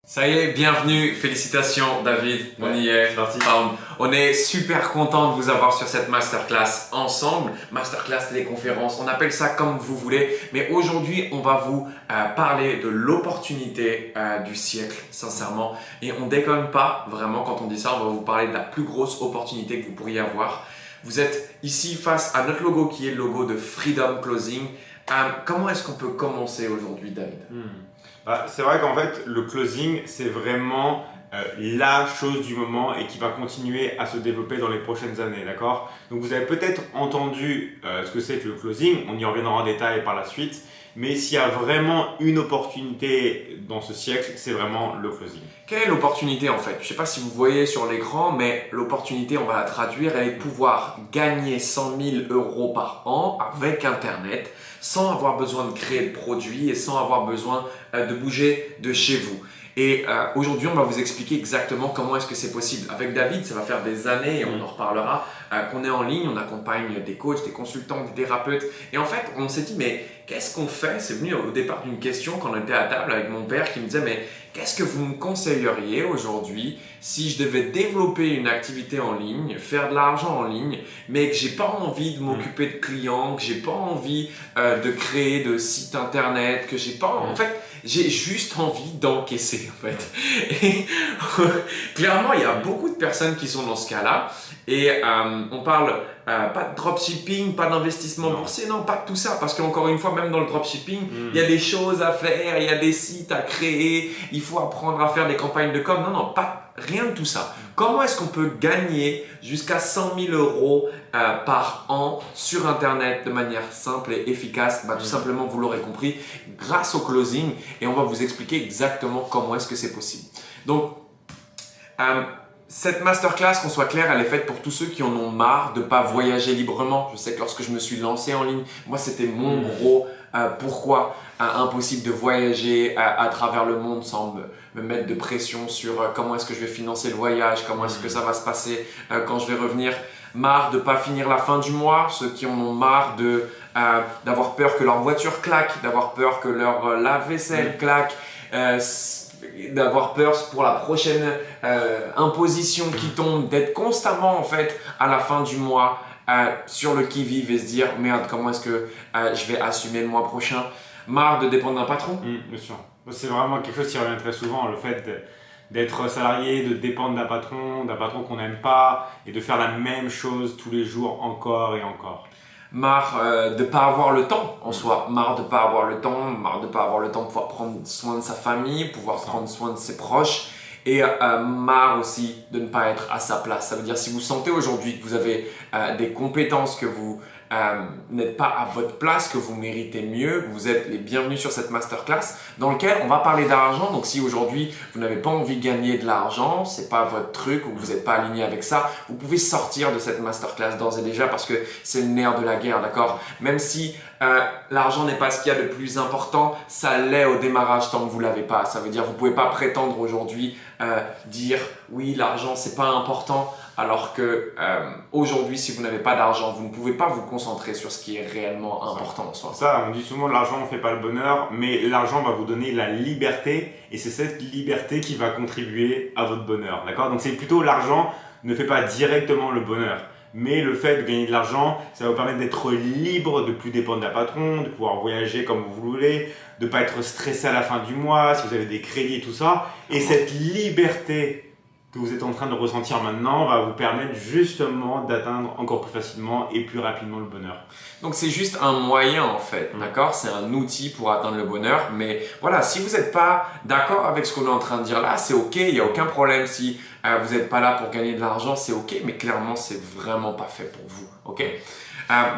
Ça y est, bienvenue, félicitations David, on y est. C'est parti. On est super content de vous avoir sur cette masterclass ensemble. Masterclass, téléconférence, on appelle ça comme vous voulez. Mais aujourd'hui, on va vous parler de l'opportunité du siècle, sincèrement. Et on déconne pas vraiment quand on dit ça, on va vous parler de la plus grosse opportunité que vous pourriez avoir. Vous êtes ici face à notre logo qui est le logo de Freedom Closing. Comment est-ce qu'on peut commencer aujourd'hui, David? C'est vrai qu'en fait, le closing, c'est vraiment la chose du moment et qui va continuer à se développer dans les prochaines années, d'accord? Donc vous avez peut-être entendu ce que c'est que le closing, on y reviendra en détail par la suite, mais s'il y a vraiment une opportunité dans ce siècle, c'est vraiment le closing. Quelle est l'opportunité en fait? Je ne sais pas si vous voyez sur l'écran, mais l'opportunité, on va la traduire, elle est de pouvoir gagner 100 000 € par an avec Internet sans avoir besoin de créer de produits et sans avoir besoin de bouger de chez vous. Et aujourd'hui, on va vous expliquer exactement comment est-ce que c'est possible. Avec David, ça va faire des années, et on en reparlera, qu'on est en ligne, on accompagne des coachs, des consultants, des thérapeutes. Et en fait, on s'est dit, mais qu'est-ce qu'on fait? C'est venu au départ d'une question quand on était à table avec mon père qui me disait, mais qu'est-ce que vous me conseilleriez aujourd'hui si je devais développer une activité en ligne, faire de l'argent en ligne, mais que j'ai pas envie de m'occuper de clients, que j'ai pas envie de créer de sites internet, que j'ai pas... En fait, j'ai juste envie d'encaisser en fait. Et clairement, il y a beaucoup de personnes qui sont dans ce cas-là. Et on parle pas de dropshipping, pas d'investissement boursier, non, pas de tout ça. Parce qu'encore une fois, même dans le dropshipping, il y a des choses à faire, il y a des sites à créer, il faut apprendre à faire des campagnes de com. Non, rien de tout ça. Comment est-ce qu'on peut gagner jusqu'à 100 000 € par an sur Internet de manière simple et efficace? Tout simplement, vous l'aurez compris, grâce au closing. Et on va vous expliquer exactement comment est-ce que c'est possible. Donc, cette masterclass, qu'on soit clair, elle est faite pour tous ceux qui en ont marre de ne pas voyager librement. Je sais que lorsque je me suis lancé en ligne, moi c'était mon gros pourquoi impossible de voyager à travers le monde sans me mettre de pression sur comment est-ce que je vais financer le voyage, comment est-ce que ça va se passer quand je vais revenir. Marre de ne pas finir la fin du mois, ceux qui en ont marre d'avoir peur que leur voiture claque, d'avoir peur que leur lave-vaisselle claque, d'avoir peur pour la prochaine imposition qui tombe, d'être constamment en fait à la fin du mois sur le qui-vive et se dire merde, comment est-ce que je vais assumer le mois prochain? Marre de dépendre d'un patron? Bien sûr. C'est vraiment quelque chose qui revient très souvent, le fait d'être salarié, de dépendre d'un patron qu'on n'aime pas et de faire la même chose tous les jours encore et encore. Marre de ne pas avoir le temps en soi, marre de ne pas avoir le temps, marre de ne pas avoir le temps de pouvoir prendre soin de sa famille, pouvoir prendre soin de ses proches et marre aussi de ne pas être à sa place. Ça veut dire si vous sentez aujourd'hui que vous avez des compétences, que vous n'êtes pas à votre place, que vous méritez mieux, vous êtes les bienvenus sur cette masterclass dans laquelle on va parler d'argent. Donc si aujourd'hui vous n'avez pas envie de gagner de l'argent, c'est pas votre truc ou vous n'êtes pas aligné avec ça, vous pouvez sortir de cette masterclass d'ores et déjà parce que c'est le nerf de la guerre, d'accord? Même si l'argent n'est pas ce qu'il y a de plus important, ça l'est au démarrage tant que vous l'avez pas. Ça veut dire que vous pouvez pas prétendre aujourd'hui dire oui, l'argent c'est pas important. Alors que aujourd'hui, si vous n'avez pas d'argent, vous ne pouvez pas vous concentrer sur ce qui est réellement important en soi. Ça, on dit souvent l'argent ne fait pas le bonheur, mais l'argent va vous donner la liberté et c'est cette liberté qui va contribuer à votre bonheur. D'accord? Donc c'est plutôt l'argent ne fait pas directement le bonheur, mais le fait de gagner de l'argent, ça va vous permettre d'être libre, de ne plus dépendre d'un patron, de pouvoir voyager comme vous voulez, de ne pas être stressé à la fin du mois, si vous avez des crédits et tout ça. Et cette liberté que vous êtes en train de ressentir maintenant va vous permettre justement d'atteindre encore plus facilement et plus rapidement le bonheur. Donc c'est juste un moyen en fait, d'accord? C'est un outil pour atteindre le bonheur. Mais voilà, si vous n'êtes pas d'accord avec ce qu'on est en train de dire là, c'est ok, il n'y a aucun problème. Si vous n'êtes pas là pour gagner de l'argent, c'est ok, mais clairement c'est vraiment pas fait pour vous, ok?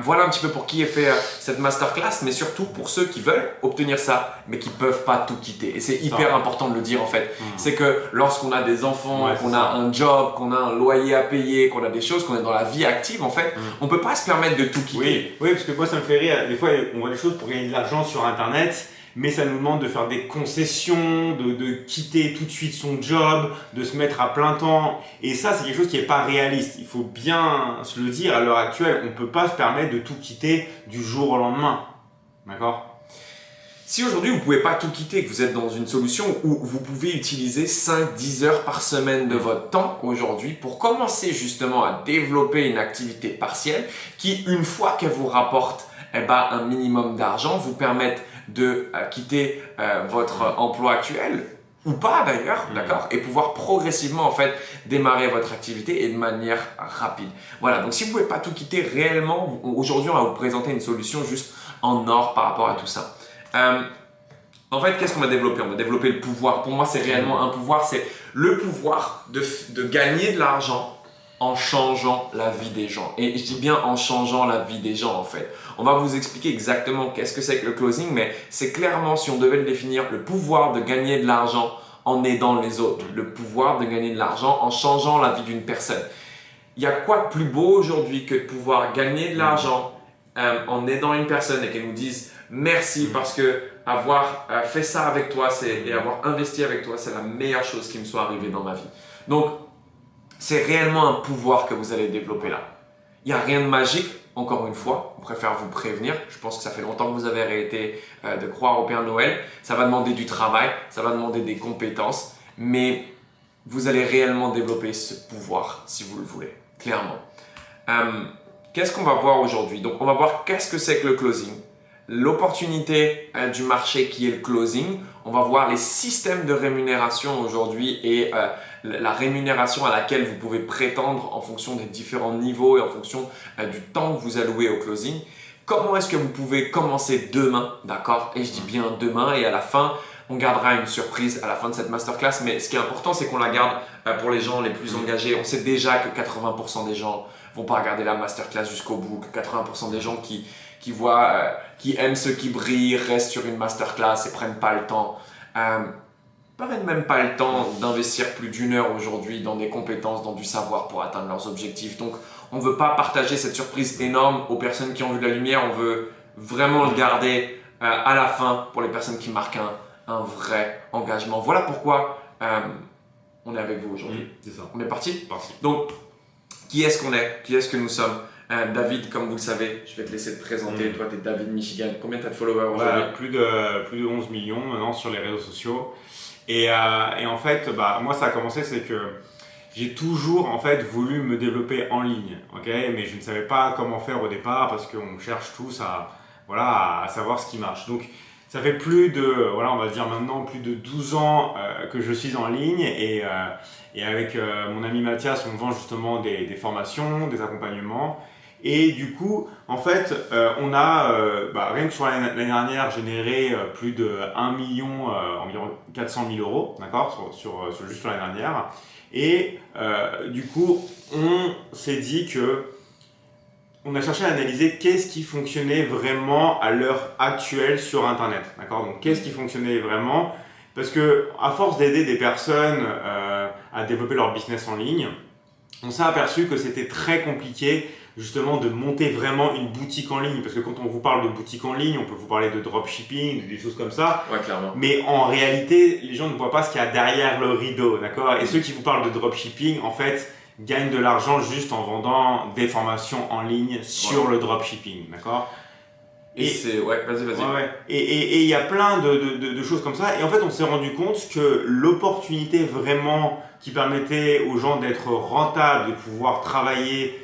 Voilà un petit peu pour qui est fait cette masterclass, mais surtout pour ceux qui veulent obtenir ça, mais qui ne peuvent pas tout quitter. Et c'est hyper important de le dire en fait. C'est que lorsqu'on a des enfants, qu'on a un job, qu'on a un loyer à payer, qu'on a des choses, qu'on est dans la vie active en fait, on ne peut pas se permettre de tout quitter. Oui, parce que moi ça me fait rire. Des fois on voit des choses pour gagner de l'argent sur Internet, mais ça nous demande de faire des concessions, de quitter tout de suite son job, de se mettre à plein temps. Et ça, c'est quelque chose qui n'est pas réaliste. Il faut bien se le dire, à l'heure actuelle, on ne peut pas se permettre de tout quitter du jour au lendemain. D'accord ? Si aujourd'hui vous ne pouvez pas tout quitter, que vous êtes dans une solution où vous pouvez utiliser 5-10 heures par semaine de votre temps aujourd'hui pour commencer justement à développer une activité partielle qui, une fois qu'elle vous rapporte un minimum d'argent, vous permette de quitter votre emploi actuel ou pas d'ailleurs, d'accord, et pouvoir progressivement en fait démarrer votre activité et de manière rapide. Voilà, donc si vous ne pouvez pas tout quitter réellement, aujourd'hui on va vous présenter une solution juste en or par rapport à tout ça. En fait, qu'est-ce qu'on va développer? On va développer le pouvoir. Pour moi, c'est réellement un pouvoir, c'est le pouvoir de gagner de l'argent en changeant la vie des gens. Et je dis bien en changeant la vie des gens en fait. On va vous expliquer exactement qu'est-ce que c'est que le closing, mais c'est clairement, si on devait le définir, le pouvoir de gagner de l'argent en aidant les autres. Le pouvoir de gagner de l'argent en changeant la vie d'une personne. Il y a quoi de plus beau aujourd'hui que de pouvoir gagner de l'argent en aidant une personne et qu'elle nous dise merci parce que avoir fait ça avec toi et avoir investi avec toi, c'est la meilleure chose qui me soit arrivée dans ma vie. Donc, c'est réellement un pouvoir que vous allez développer là. Il n'y a rien de magique, encore une fois, on préfère vous prévenir. Je pense que ça fait longtemps que vous avez arrêté de croire au Père Noël. Ça va demander du travail, ça va demander des compétences, mais vous allez réellement développer ce pouvoir si vous le voulez, clairement. Qu'est-ce qu'on va voir aujourd'hui? Donc, on va voir qu'est-ce que c'est que le closing, l'opportunité du marché qui est le closing. On va voir les systèmes de rémunération aujourd'hui et la rémunération à laquelle vous pouvez prétendre en fonction des différents niveaux et en fonction du temps que vous allouez au closing. Comment est-ce que vous pouvez commencer demain, d'accord? Et je dis bien demain, et à la fin, on gardera une surprise à la fin de cette masterclass. Mais ce qui est important, c'est qu'on la garde pour les gens les plus engagés. On sait déjà que 80% des gens vont pas regarder la masterclass jusqu'au bout, que 80% des gens qui aiment ceux qui brillent restent sur une masterclass et prennent pas le temps. Prennent même pas le temps d'investir plus d'1 heure aujourd'hui dans des compétences, dans du savoir pour atteindre leurs objectifs. Donc, on ne veut pas partager cette surprise énorme aux personnes qui ont vu de la lumière. On veut vraiment le garder à la fin pour les personnes qui marquent un vrai engagement. Voilà pourquoi on est avec vous aujourd'hui. C'est ça. On est parti? Parti. Donc, qui est-ce qu'on est? Qui est-ce que nous sommes? David, comme vous le savez, je vais te laisser te présenter. Toi, tu es David Michigan. Combien tu as de followers aujourd'hui? Plus de 11 millions maintenant sur les réseaux sociaux. Et en fait, moi, ça a commencé, c'est que j'ai toujours en fait voulu me développer en ligne, mais je ne savais pas comment faire au départ parce qu'on cherche tous à savoir ce qui marche. Donc, ça fait on va dire maintenant plus de 12 ans que je suis en ligne et avec mon ami Mathias, on vend justement des formations, des accompagnements. Et du coup, en fait, on a, rien que sur l'année dernière, généré plus de 1 million, environ 400 000 euros, d'accord, juste sur l'année dernière. Et du coup, on s'est dit que on a cherché à analyser qu'est-ce qui fonctionnait vraiment à l'heure actuelle sur Internet, d'accord. Donc, qu'est-ce qui fonctionnait vraiment? Parce que à force d'aider des personnes à développer leur business en ligne, on s'est aperçu que c'était très compliqué justement de monter vraiment une boutique en ligne, parce que quand on vous parle de boutique en ligne, on peut vous parler de dropshipping, des choses comme ça. Ouais, clairement. Mais en réalité, les gens ne voient pas ce qu'il y a derrière le rideau, d'accord? Et ceux qui vous parlent de dropshipping, en fait, gagnent de l'argent juste en vendant des formations en ligne sur le dropshipping, d'accord? Vas-y. Ouais. Et il y a plein de choses comme ça. Et en fait, on s'est rendu compte que l'opportunité vraiment qui permettait aux gens d'être rentables, de pouvoir travailler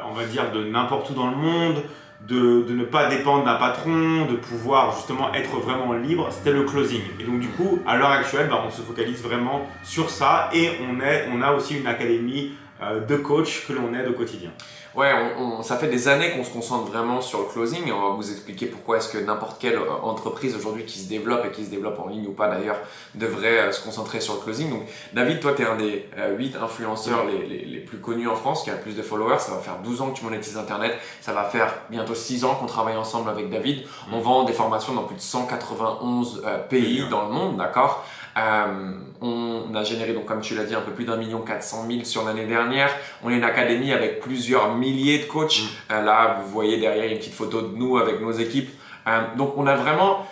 on va dire de n'importe où dans le monde, de ne pas dépendre d'un patron, de pouvoir justement être vraiment libre, c'était le closing. Et donc du coup, à l'heure actuelle, on se focalise vraiment sur ça et on a aussi une académie de coach que l'on aide au quotidien. Ouais, ça fait des années qu'on se concentre vraiment sur le closing et on va vous expliquer pourquoi est-ce que n'importe quelle entreprise aujourd'hui qui se développe et qui se développe en ligne ou pas d'ailleurs devrait se concentrer sur le closing. Donc David, toi tu es un des 8 influenceurs les plus connus en France qui a le plus de followers. Ça va faire 12 ans que tu monétises Internet, ça va faire bientôt 6 ans qu'on travaille ensemble avec David. On vend des formations dans plus de 191 pays dans le monde, d'accord. On a généré, donc comme tu l'as dit, un peu plus d'1 400 000 sur l'année dernière. On est une académie avec plusieurs milliers de coachs. Là, vous voyez derrière, il y a une petite photo de nous avec nos équipes. Donc, on a vraiment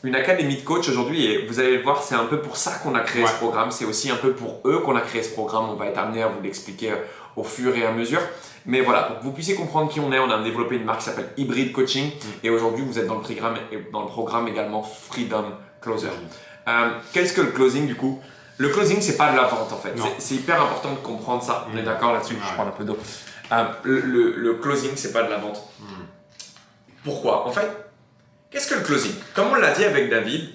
une académie de coachs aujourd'hui et vous allez le voir, c'est un peu pour ça qu'on a créé ce programme. C'est aussi un peu pour eux qu'on a créé ce programme. On va être amené à vous l'expliquer au fur et à mesure. Mais voilà, pour que vous puissiez comprendre qui on est, on a développé une marque qui s'appelle Hybrid Coaching et aujourd'hui vous êtes dans le programme également Freedom Closer. Qu'est-ce que le closing du coup? Le closing, c'est pas de la vente en fait. C'est hyper important de comprendre ça. On est d'accord là-dessus? Je prends un peu d'eau. Le closing, c'est pas de la vente. Pourquoi? En fait, qu'est-ce que le closing? Comme on l'a dit avec David,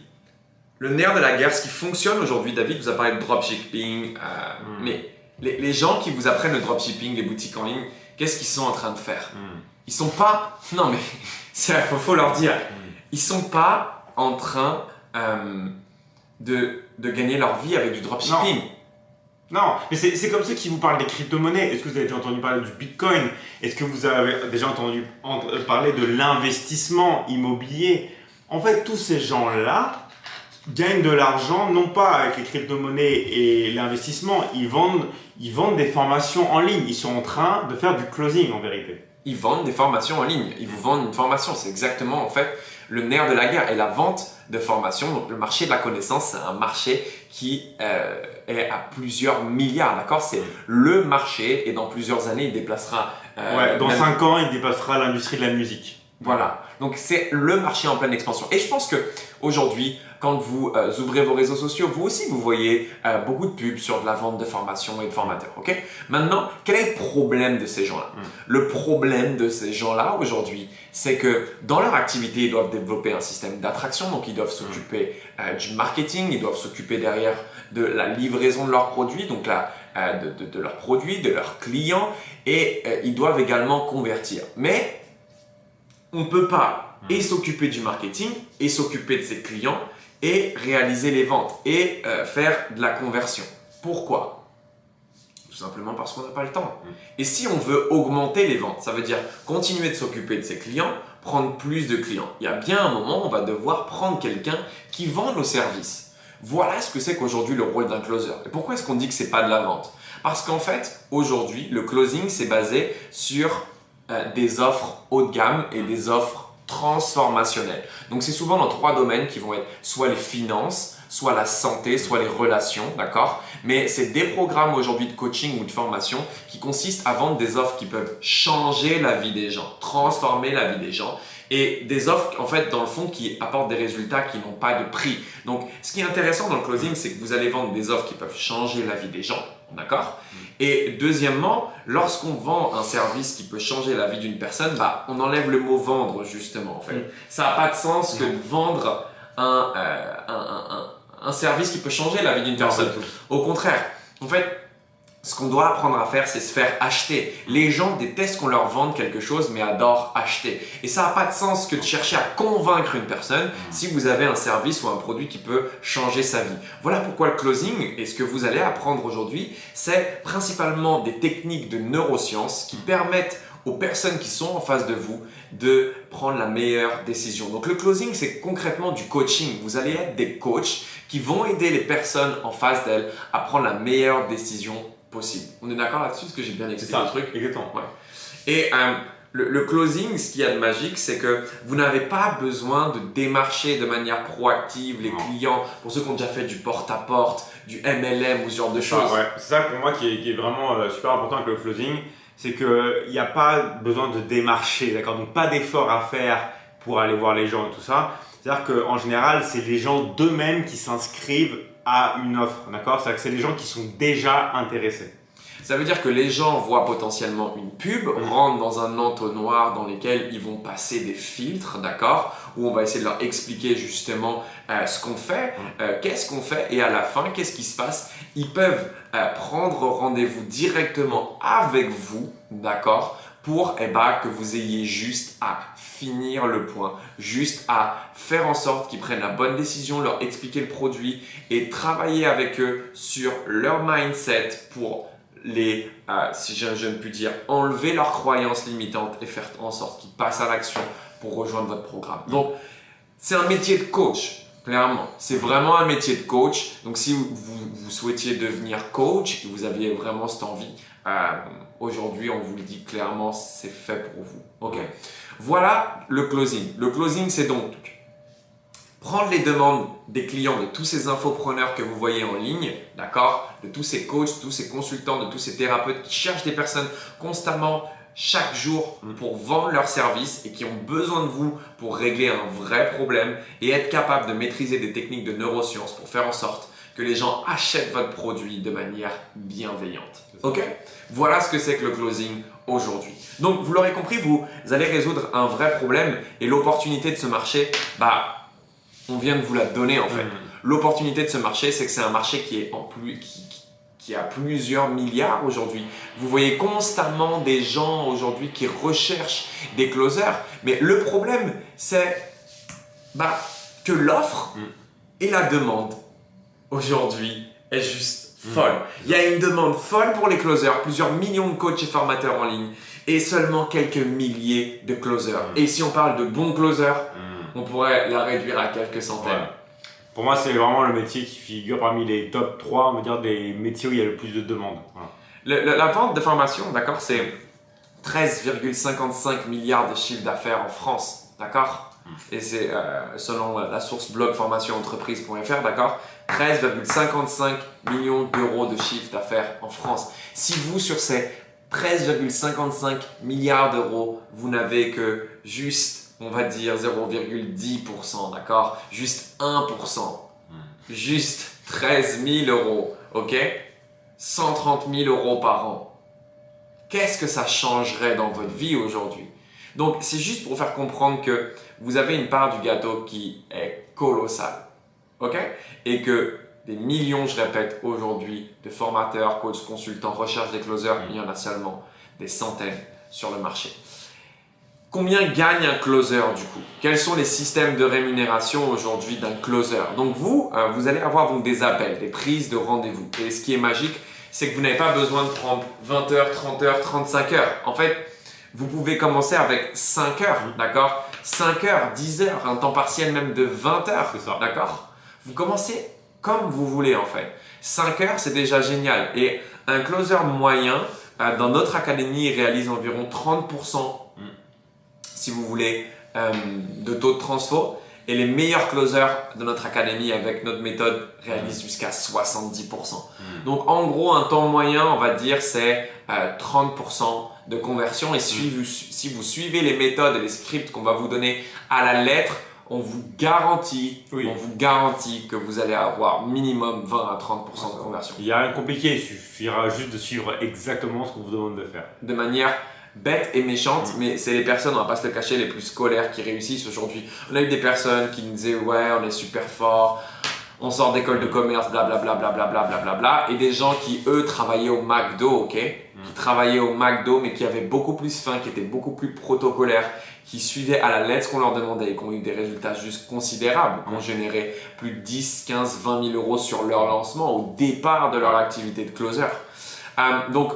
le nerf de la guerre, ce qui fonctionne aujourd'hui, David vous a parlé de dropshipping, mais les gens qui vous apprennent le dropshipping, les boutiques en ligne, qu'est-ce qu'ils sont en train de faire? Ils sont pas. Non mais, faut leur dire. Ils sont pas en train de gagner leur vie avec du dropshipping. Non, mais c'est comme ceux qui vous parlent des crypto-monnaies. Est-ce que vous avez déjà entendu parler du Bitcoin? Est-ce que vous avez déjà entendu parler de l'investissement immobilier? En fait, tous ces gens-là gagnent de l'argent, non pas avec les crypto-monnaies et l'investissement, ils vendent des formations en ligne. Ils sont en train de faire du closing en vérité. Ils vendent des formations en ligne. Ils vous vendent une formation. C'est exactement en fait le nerf de la guerre et la vente de formation. Donc le marché de la connaissance, c'est un marché qui est à plusieurs milliards, d'accord? C'est le marché et dans plusieurs années, il déplacera… dans 5 ans, il dépassera l'industrie de la musique. Voilà, donc c'est le marché en pleine expansion. Et je pense qu'aujourd'hui, quand vous ouvrez vos réseaux sociaux, vous aussi, vous voyez beaucoup de pubs sur de la vente de formation et de formateurs. Ok? Maintenant, quel est le problème de ces gens-là? Le problème de ces gens-là aujourd'hui, c'est que dans leur activité, ils doivent développer un système d'attraction. Donc, ils doivent s'occuper du marketing, ils doivent s'occuper derrière de la livraison de leurs produits, donc de leurs produits, de leurs clients, et ils doivent également convertir. Mais on ne peut pas et s'occuper du marketing, et s'occuper de ses clients, et réaliser les ventes, et faire de la conversion. Pourquoi? Tout simplement parce qu'on n'a pas le temps. Et si on veut augmenter les ventes, ça veut dire continuer de s'occuper de ses clients, prendre plus de clients. Il y a bien un moment où on va devoir prendre quelqu'un qui vend nos services. Voilà ce que c'est qu'aujourd'hui le rôle d'un closer. Et pourquoi est-ce qu'on dit que ce n'est pas de la vente? Parce qu'en fait, aujourd'hui, le closing, c'est basé sur des offres haut de gamme et des offres transformationnelles. Donc, c'est souvent dans 3 domaines qui vont être soit les finances, soit la santé, soit les relations, d'accord? Mais c'est des programmes aujourd'hui de coaching ou de formation qui consistent à vendre des offres qui peuvent changer la vie des gens, transformer la vie des gens. Et des offres, en fait, dans le fond, qui apportent des résultats qui n'ont pas de prix. Donc, ce qui est intéressant dans le closing, c'est que vous allez vendre des offres qui peuvent changer la vie des gens, d'accord? Et deuxièmement, lorsqu'on vend un service qui peut changer la vie d'une personne, on enlève le mot vendre, justement, en fait. Ça n'a pas de sens que de vendre un service qui peut changer la vie d'une personne. Au contraire, en fait, ce qu'on doit apprendre à faire, c'est se faire acheter. Les gens détestent qu'on leur vende quelque chose, mais adorent acheter. Et ça n'a pas de sens que de chercher à convaincre une personne si vous avez un service ou un produit qui peut changer sa vie. Voilà pourquoi le closing, et ce que vous allez apprendre aujourd'hui, c'est principalement des techniques de neurosciences qui permettent aux personnes qui sont en face de vous de prendre la meilleure décision. Donc le closing, c'est concrètement du coaching. Vous allez être des coachs qui vont aider les personnes en face d'elles à prendre la meilleure décision possible. On est d'accord là-dessus? Parce que j'ai bien expliqué le truc. Exactement. Ouais. Et le closing, ce qu'il y a de magique, c'est que vous n'avez pas besoin de démarcher de manière proactive les clients. Pour ceux qui ont déjà fait du porte-à-porte, du MLM ou ce genre de choses. C'est ça pour moi qui est vraiment super important avec le closing. C'est qu'il n'y a pas besoin de démarcher, d'accord? Donc pas d'effort à faire pour aller voir les gens et tout ça. C'est-à-dire qu'en général, c'est les gens d'eux-mêmes qui s'inscrivent à une offre, d'accord? C'est-à-dire que c'est les gens qui sont déjà intéressés. Ça veut dire que les gens voient potentiellement une pub, rentrent dans un entonnoir dans lequel ils vont passer des filtres, d'accord? Où on va essayer de leur expliquer justement ce qu'on fait, qu'est-ce qu'on fait et à la fin, qu'est-ce qui se passe? Ils peuvent prendre rendez-vous directement avec vous, d'accord? Pour que vous ayez juste à finir le point, juste à faire en sorte qu'ils prennent la bonne décision, leur expliquer le produit et travailler avec eux sur leur mindset pour si je ne puis dire, enlever leurs croyances limitantes et faire en sorte qu'ils passent à l'action pour rejoindre votre programme. Donc, c'est un métier de coach, clairement. C'est vraiment un métier de coach. Donc, si vous souhaitiez devenir coach et que vous aviez vraiment cette envie, aujourd'hui, on vous le dit clairement, c'est fait pour vous. Ok. Voilà le closing. Le closing, c'est donc prendre les demandes des clients, de tous ces infopreneurs que vous voyez en ligne, d'accord, de tous ces coachs, tous ces consultants, de tous ces thérapeutes qui cherchent des personnes constamment chaque jour pour vendre leurs services et qui ont besoin de vous pour régler un vrai problème et être capable de maîtriser des techniques de neurosciences pour faire en sorte que les gens achètent votre produit de manière bienveillante. Ok? Voilà ce que c'est que le closing aujourd'hui. Donc, vous l'aurez compris, vous allez résoudre un vrai problème et l'opportunité de ce marché, on vient de vous la donner en fait. L'opportunité de ce marché, c'est que c'est un marché qui est qui a plusieurs milliards aujourd'hui. Vous voyez constamment des gens aujourd'hui qui recherchent des closers, mais le problème, c'est que l'offre et la demande aujourd'hui est juste folle. Il y a une demande folle pour les closers, plusieurs millions de coachs et formateurs en ligne et seulement quelques milliers de closers. Et si on parle de bons closers, on pourrait la réduire à quelques centaines. Ouais. Pour moi, c'est vraiment le métier qui figure parmi les top 3, on va dire, des métiers où il y a le plus de demandes. Voilà. La vente de formation, d'accord, c'est 13,55 milliards de chiffre d'affaires en France, d'accord? Et c'est selon la source blog formationentreprise.fr, d'accord, 13,55 millions d'euros de chiffre d'affaires en France. Si vous, sur ces 13,55 milliards d'euros, vous n'avez que juste, on va dire 0,10%, d'accord, juste 1%, juste 13 000 euros, ok, 130 000 euros par an. Qu'est-ce que ça changerait dans votre vie aujourd'hui? Donc, c'est juste pour faire comprendre que vous avez une part du gâteau qui est colossale, ok? Et que des millions, je répète, aujourd'hui, de formateurs, coachs, consultants, recherche des closers, il y en a seulement des centaines sur le marché. Combien gagne un closer du coup? Quels sont les systèmes de rémunération aujourd'hui d'un closer? Donc vous allez avoir donc des appels, des prises de rendez-vous. Et ce qui est magique, c'est que vous n'avez pas besoin de prendre 20 heures, 30 heures, 35 heures. En fait, vous pouvez commencer avec 5 heures, d'accord? 5 heures, 10 heures, un temps partiel même de 20 heures, C'est ça. d'accord? Vous commencez comme vous voulez en fait. 5 heures, c'est déjà génial. Et un closer moyen, dans notre académie, il réalise environ 30%, si vous voulez, de taux de transfo. Et les meilleurs closers de notre académie avec notre méthode réalisent jusqu'à 70%. Donc en gros, un temps moyen, on va dire, c'est 30% de conversion. Et si vous suivez les méthodes et les scripts qu'on va vous donner à la lettre, on vous garantit que vous allez avoir minimum 20 à 30% de conversion. Il n'y a rien de compliqué, il suffira juste de suivre exactement ce qu'on vous demande de faire. De manière bête et méchante, mais c'est les personnes, on va pas se le cacher, les plus scolaires qui réussissent aujourd'hui. On a eu des personnes qui nous disaient ouais, on est super fort, on sort d'école de commerce, blablabla, blablabla, et des gens qui eux travaillaient au McDo, ok, qui travaillaient au McDo mais qui avaient beaucoup plus faim, qui étaient beaucoup plus protocolaires, qui suivaient à la lettre ce qu'on leur demandait et qui ont eu des résultats juste considérables, qui ont généré plus de 10, 15, 20 000 euros sur leur lancement au départ de leur activité de closer. Donc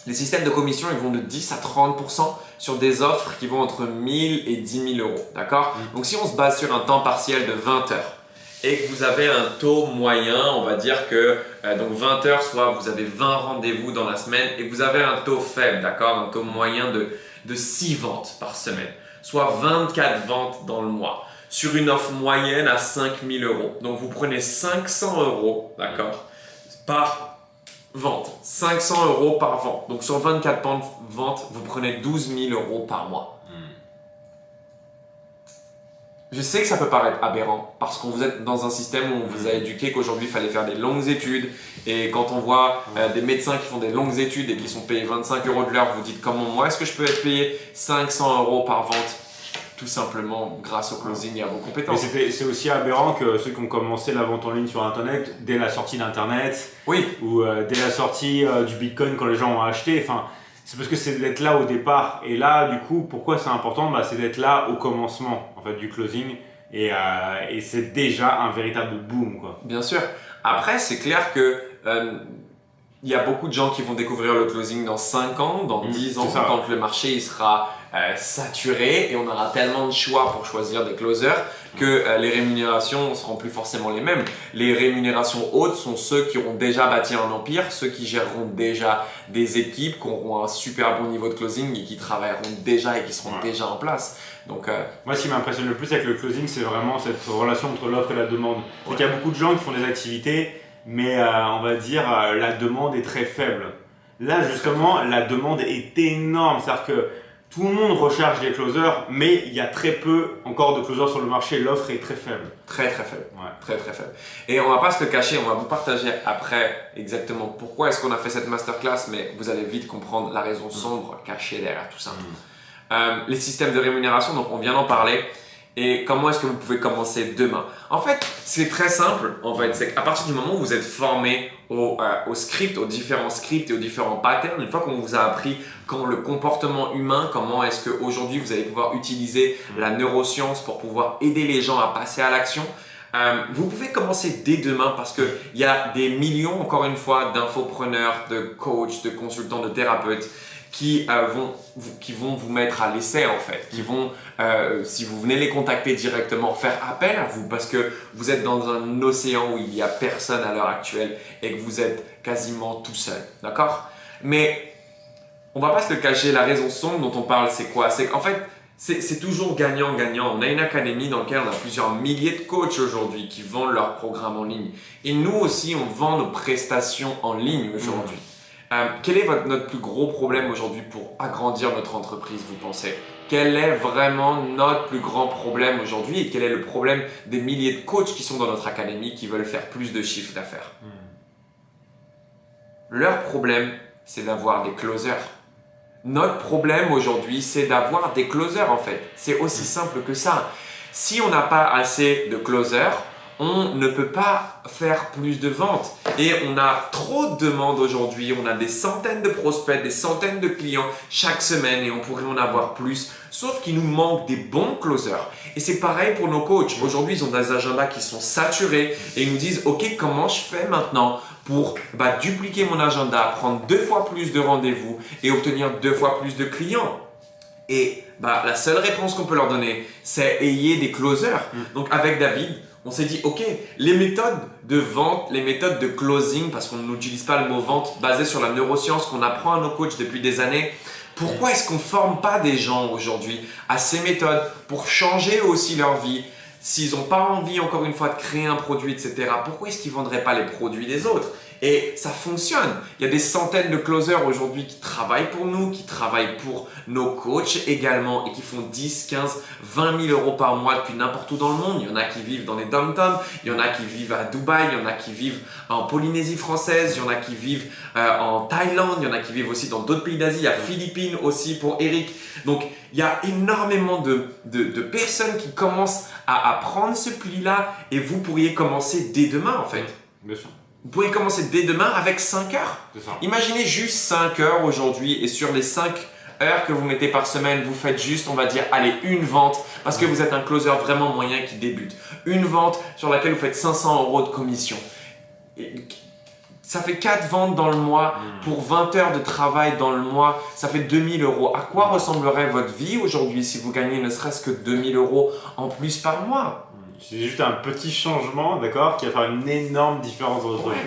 les systèmes de commission, ils vont de 10 à 30% sur des offres qui vont entre 1000 et 10 000 euros. D'accord? Donc, si on se base sur un temps partiel de 20 heures et que vous avez un taux moyen, on va dire que donc 20 heures, soit vous avez 20 rendez-vous dans la semaine et vous avez un taux faible, d'accord? Un taux moyen de 6 ventes par semaine, soit 24 ventes dans le mois sur une offre moyenne à 5 000 euros. Donc, vous prenez 500 euros, d'accord? Par vente, 500 euros par vente. Donc sur 24 ventes, vous prenez 12 000 euros par mois. Je sais que ça peut paraître aberrant parce qu'on vous êtes dans un système où on vous a éduqué qu'aujourd'hui il fallait faire des longues études et quand on voit des médecins qui font des longues études et qui sont payés 25 euros de l'heure, vous dites comment moi est-ce que je peux être payé 500 euros par vente? Tout simplement grâce au closing et à vos compétences. Mais c'est aussi aberrant que ceux qui ont commencé la vente en ligne sur Internet dès la sortie d'Internet ou dès la sortie du Bitcoin quand les gens ont acheté. Enfin, c'est parce que c'est d'être là au départ. Et là, du coup, pourquoi c'est important? C'est d'être là au commencement en fait, du closing et c'est déjà un véritable boom, quoi. Bien sûr. Après, c'est clair que il y a beaucoup de gens qui vont découvrir le closing dans 5 ans, dans 10 ans, quand le marché il sera saturé et on aura tellement de choix pour choisir des closers que les rémunérations ne seront plus forcément les mêmes. Les rémunérations hautes sont ceux qui auront déjà bâti un empire, ceux qui géreront déjà des équipes, qui auront un super bon niveau de closing et qui travailleront déjà et qui seront déjà en place. Donc, moi, ce qui m'impressionne le plus avec le closing, c'est vraiment cette relation entre l'offre et la demande. C'est qu'il y a beaucoup de gens qui font des activités, mais on va dire la demande est très faible. Là, justement, la demande est énorme. C'est-à-dire que tout le monde recherche des closers, mais il y a très peu encore de closers sur le marché. L'offre est très faible. Très très faible. Ouais. Très très faible. Et on va pas se le cacher, on va vous partager après exactement pourquoi est-ce qu'on a fait cette masterclass, mais vous allez vite comprendre la raison sombre cachée derrière tout ça. Les systèmes de rémunération, donc on vient d'en parler. Et comment est-ce que vous pouvez commencer demain? En fait, c'est très simple. En fait, c'est qu'à partir du moment où vous êtes formé au script, aux différents scripts et aux différents patterns, une fois qu'on vous a appris quand le comportement humain, comment est-ce qu'aujourd'hui vous allez pouvoir utiliser la neuroscience pour pouvoir aider les gens à passer à l'action, vous pouvez commencer dès demain parce qu'il y a des millions, encore une fois, d'infopreneurs, de coachs, de consultants, de thérapeutes qui vont vous mettre à l'essai en fait, qui vont, si vous venez les contacter directement, faire appel à vous parce que vous êtes dans un océan où il n'y a personne à l'heure actuelle et que vous êtes quasiment tout seul, d'accord? Mais on va pas se le cacher, la raison sombre dont on parle, c'est quoi? C'est qu'en fait, c'est toujours gagnant-gagnant. On a une académie dans laquelle on a plusieurs milliers de coachs aujourd'hui qui vendent leurs programmes en ligne. Et nous aussi, on vend nos prestations en ligne aujourd'hui. Quel est notre plus gros problème aujourd'hui pour agrandir notre entreprise, vous pensez? Quel est vraiment notre plus grand problème aujourd'hui et quel est le problème des milliers de coachs qui sont dans notre académie qui veulent faire plus de chiffre d'affaires? Leur problème, c'est d'avoir des closers. Notre problème aujourd'hui, c'est d'avoir des closers en fait. C'est aussi simple que ça. Si on n'a pas assez de closers, on ne peut pas faire plus de ventes. Et on a trop de demandes aujourd'hui. On a des centaines de prospects, des centaines de clients chaque semaine et on pourrait en avoir plus. Sauf qu'il nous manque des bons closers. Et c'est pareil pour nos coachs. Aujourd'hui, ils ont des agendas qui sont saturés et ils nous disent « Ok, comment je fais maintenant pour dupliquer mon agenda, prendre 2 fois plus de rendez-vous et obtenir 2 fois plus de clients ?» Et la seule réponse qu'on peut leur donner, c'est ayez des closers. Donc avec David, on s'est dit, ok, les méthodes de vente, les méthodes de closing, parce qu'on n'utilise pas le mot vente basé sur la neuroscience qu'on apprend à nos coachs depuis des années, pourquoi est-ce qu'on ne forme pas des gens aujourd'hui à ces méthodes pour changer aussi leur vie? S'ils n'ont pas envie, encore une fois, de créer un produit, etc., pourquoi est-ce qu'ils ne vendraient pas les produits des autres? Et ça fonctionne. Il y a des centaines de closers aujourd'hui qui travaillent pour nous, qui travaillent pour nos coachs également et qui font 10, 15, 20 000 euros par mois depuis n'importe où dans le monde. Il y en a qui vivent dans les dom-toms, il y en a qui vivent à Dubaï, il y en a qui vivent en Polynésie française, il y en a qui vivent en Thaïlande, il y en a qui vivent aussi dans d'autres pays d'Asie, il y a Philippines aussi pour Eric. Donc, il y a énormément de personnes qui commencent à prendre ce pli-là et vous pourriez commencer dès demain en fait. Bien sûr. Vous pouvez commencer dès demain avec 5 heures. C'est ça. Imaginez juste 5 heures aujourd'hui et sur les 5 heures que vous mettez par semaine, vous faites juste, on va dire, allez, une vente parce que vous êtes un closer vraiment moyen qui débute. Une vente sur laquelle vous faites 500 euros de commission. Et ça fait 4 ventes dans le mois pour 20 heures de travail dans le mois. Ça fait 2000 euros. À quoi ressemblerait votre vie aujourd'hui si vous gagnez ne serait-ce que 2000 euros en plus par mois? C'est juste un petit changement, d'accord, qui va faire une énorme différence dans votre vie.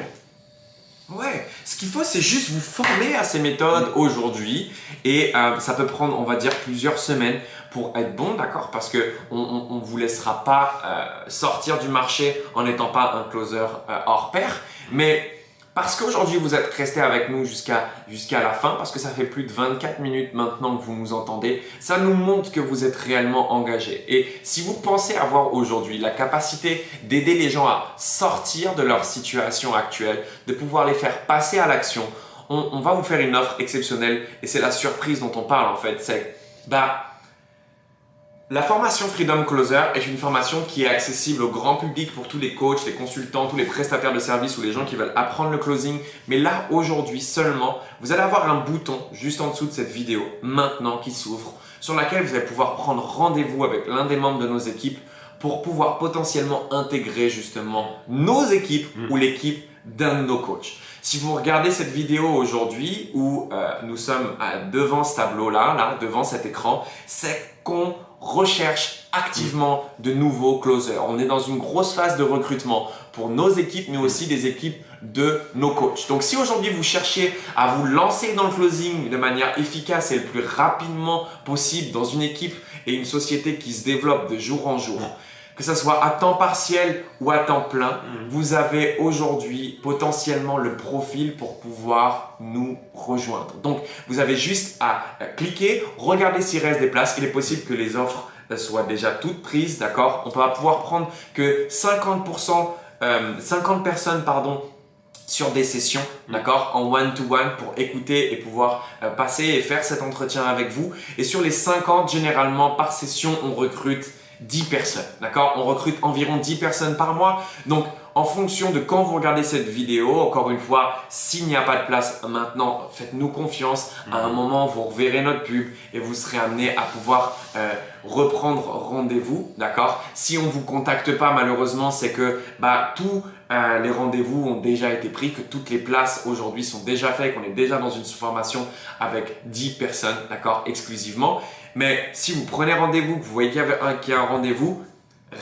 Ouais, ce qu'il faut, c'est juste vous former à ces méthodes aujourd'hui et ça peut prendre, on va dire, plusieurs semaines pour être bon, d'accord, parce qu'on ne vous laissera pas sortir du marché en n'étant pas un closer hors pair, mais parce qu'aujourd'hui vous êtes resté avec nous jusqu'à la fin, parce que ça fait plus de 24 minutes maintenant que vous nous entendez, ça nous montre que vous êtes réellement engagé. Et si vous pensez avoir aujourd'hui la capacité d'aider les gens à sortir de leur situation actuelle, de pouvoir les faire passer à l'action, on va vous faire une offre exceptionnelle et c'est la surprise dont on parle en fait. C'est la formation Freedom Closer est une formation qui est accessible au grand public pour tous les coachs, les consultants, tous les prestataires de services ou les gens qui veulent apprendre le closing. Mais là, aujourd'hui seulement, vous allez avoir un bouton juste en dessous de cette vidéo, maintenant, qui s'ouvre, sur laquelle vous allez pouvoir prendre rendez-vous avec l'un des membres de nos équipes pour pouvoir potentiellement intégrer justement nos équipes ou l'équipe d'un de nos coachs. Si vous regardez cette vidéo aujourd'hui où nous sommes devant ce tableau-là, devant cet écran, c'est qu'on recherche activement de nouveaux closers. On est dans une grosse phase de recrutement pour nos équipes, mais aussi des équipes de nos coachs. Donc, si aujourd'hui vous cherchez à vous lancer dans le closing de manière efficace et le plus rapidement possible dans une équipe et une société qui se développe de jour en jour, que ce soit à temps partiel ou à temps plein, vous avez aujourd'hui potentiellement le profil pour pouvoir nous rejoindre. Donc, vous avez juste à cliquer, regarder s'il reste des places. Il est possible que les offres soient déjà toutes prises, d'accord? On va pouvoir prendre que 50 personnes, sur des sessions, d'accord, en one-to-one pour écouter et pouvoir passer et faire cet entretien avec vous. Et sur les 50, généralement, par session, on recrute 10 personnes, d'accord? On recrute environ 10 personnes par mois. Donc, en fonction de quand vous regardez cette vidéo, encore une fois, s'il n'y a pas de place maintenant, faites-nous confiance. À un moment, vous reverrez notre pub et vous serez amené à pouvoir reprendre rendez-vous, d'accord? Si on ne vous contacte pas, malheureusement, c'est que tous les rendez-vous ont déjà été pris, que toutes les places aujourd'hui sont déjà faites, qu'on est déjà dans une formation avec 10 personnes, d'accord, exclusivement. Mais si vous prenez rendez-vous, que vous voyez qu'il y a un rendez-vous,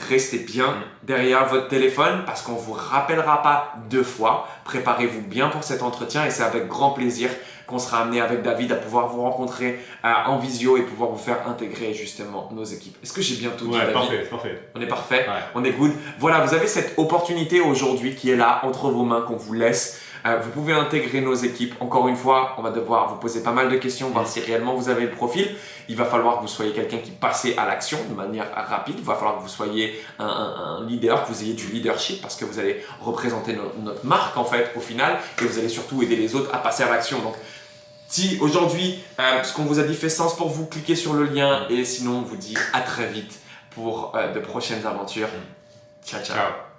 restez bien derrière votre téléphone parce qu'on ne vous rappellera pas 2 fois. Préparez-vous bien pour cet entretien et c'est avec grand plaisir qu'on sera amené avec David à pouvoir vous rencontrer en visio et pouvoir vous faire intégrer justement nos équipes. Est-ce que j'ai bien tout dit, David? Parfait. On est parfait, Ouais. on est good. Voilà, vous avez cette opportunité aujourd'hui qui est là entre vos mains qu'on vous laisse. Vous pouvez intégrer nos équipes. Encore une fois, on va devoir vous poser pas mal de questions, voir si réellement vous avez le profil. Il va falloir que vous soyez quelqu'un qui passe à l'action de manière rapide. Il va falloir que vous soyez un leader, que vous ayez du leadership parce que vous allez représenter notre marque en fait au final et vous allez surtout aider les autres à passer à l'action. Donc, si aujourd'hui ce qu'on vous a dit fait sens pour vous, cliquez sur le lien et sinon on vous dit à très vite pour de prochaines aventures. Ciao, ciao. Ciao.